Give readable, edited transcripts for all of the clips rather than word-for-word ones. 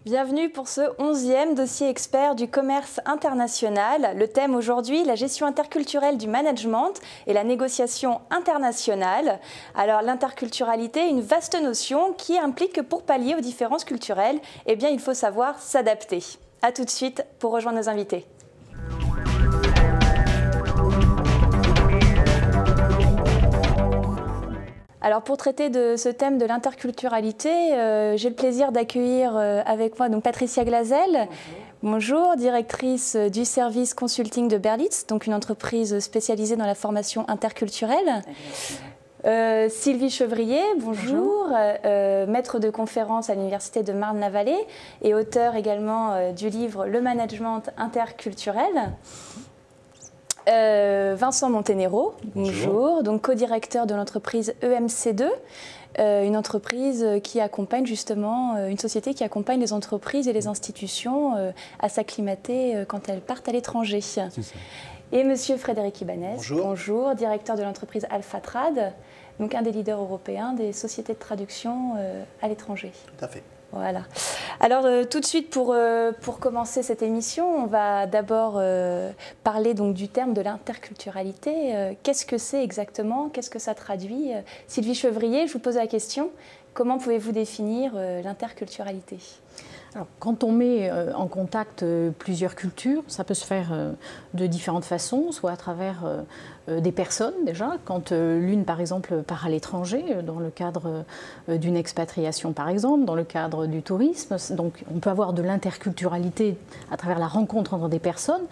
Bienvenue pour ce 11e dossier expert du commerce international. Le thème aujourd'hui, la gestion interculturelle du management et la négociation internationale. Alors l'interculturalité, une vaste notion qui implique que pour pallier aux différences culturelles, eh bien, il faut savoir s'adapter. A tout de suite pour rejoindre nos invités. Alors pour traiter de ce thème de l'interculturalité, j'ai le plaisir d'accueillir avec moi donc Patricia Glazel. Bonjour, directrice du service consulting de Berlitz, donc une entreprise spécialisée dans la formation interculturelle. Sylvie Chevrier, bonjour, maître de conférence à l'Université de Marne-la-Vallée et auteur également du livre Le management interculturel. Vincent Montenero, bonjour, donc co-directeur de l'entreprise EMC2, une entreprise qui accompagne justement, une société qui accompagne les entreprises et les institutions à s'acclimater quand elles partent à l'étranger. Et monsieur Frédéric Ibanez, bonjour, directeur de l'entreprise Alphatrad, donc un des leaders européens des sociétés de traduction à l'étranger. Tout à fait. Voilà. Alors tout de suite pour commencer cette émission, on va d'abord parler donc du terme de l'interculturalité. Qu'est-ce que c'est exactement? Qu'est-ce que ça traduit? Sylvie Chevrier, je vous pose la question. Comment pouvez-vous définir l'interculturalité? Alors, quand on met en contact plusieurs cultures, ça peut se faire de différentes façons, soit à travers des personnes déjà, quand l'une par exemple part à l'étranger, dans le cadre d'une expatriation par exemple, dans le cadre du tourisme, donc on peut avoir de l'interculturalité à travers la rencontre entre des personnes.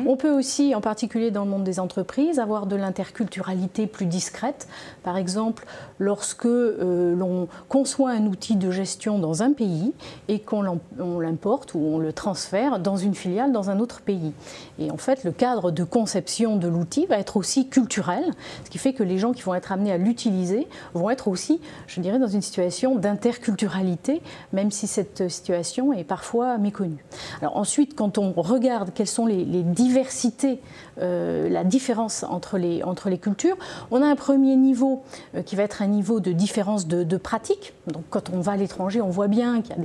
On peut aussi, en particulier dans le monde des entreprises, avoir de l'interculturalité plus discrète, par exemple lorsque l'on conçoit un outil de gestion dans un pays et qu'on l'importe ou on le transfère dans une filiale dans un autre pays. Et en fait, le cadre de conception de l'outil va être aussi culturel, ce qui fait que les gens qui vont être amenés à l'utiliser vont être aussi, je dirais, dans une situation d'interculturalité, même si cette situation est parfois méconnue. Alors ensuite, quand on regarde quelles sont les diversités, la différence entre les cultures, on a un premier niveau qui va être un niveau de différence de pratique. Donc quand on va à l'étranger, on voit bien qu'il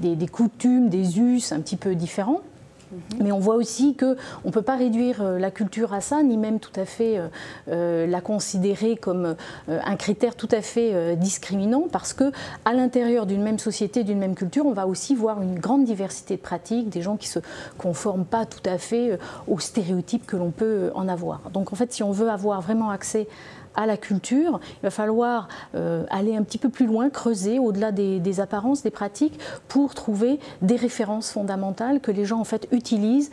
y a des coutumes, des us un petit peu différents. Mais on voit aussi qu'on ne peut pas réduire la culture à ça, ni même tout à fait la considérer comme un critère tout à fait discriminant, parce qu'à l'intérieur d'une même société, d'une même culture, on va aussi voir une grande diversité de pratiques, des gens qui ne se conforment pas tout à fait aux stéréotypes que l'on peut en avoir. Donc en fait, si on veut avoir vraiment accès à la culture, il va falloir aller un petit peu plus loin, creuser au-delà des apparences, des pratiques, pour trouver des références fondamentales que les gens en fait utilisent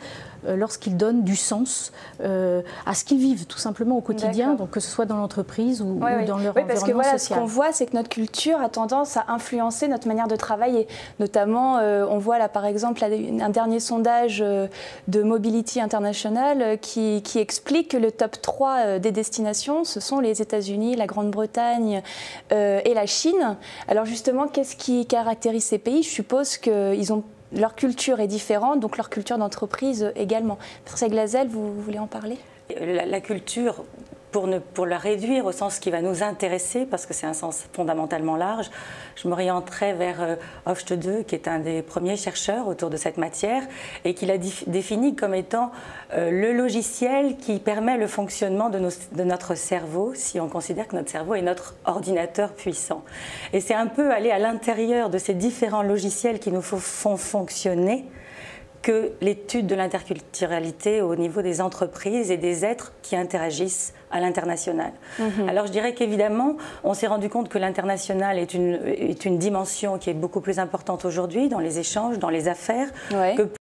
lorsqu'ils donnent du sens à ce qu'ils vivent tout simplement au quotidien, donc que ce soit dans l'entreprise ou dans leur environnement social. Parce que voilà, ce qu'on voit, c'est que notre culture a tendance à influencer notre manière de travailler. Notamment, on voit là par exemple un dernier sondage de Mobility International qui explique que le top 3 des destinations, ce sont les États-Unis, la Grande-Bretagne et la Chine. Alors justement, qu'est-ce qui caractérise ces pays? Je suppose qu'ils ont leur culture est différente, donc leur culture d'entreprise également. Patricia Glazel, vous voulez en parler? La culture, pour la réduire au sens qui va nous intéresser, parce que c'est un sens fondamentalement large, je m'orienterai vers Hofstede, qui est un des premiers chercheurs autour de cette matière, et qui l'a défini comme étant le logiciel qui permet le fonctionnement de notre cerveau, si on considère que notre cerveau est notre ordinateur puissant. Et c'est un peu aller à l'intérieur de ces différents logiciels qui nous font fonctionner que l'étude de l'interculturalité au niveau des entreprises et des êtres qui interagissent à l'international. Alors je dirais qu'évidemment, on s'est rendu compte que l'international est une dimension qui est beaucoup plus importante aujourd'hui dans les échanges, dans les affaires, que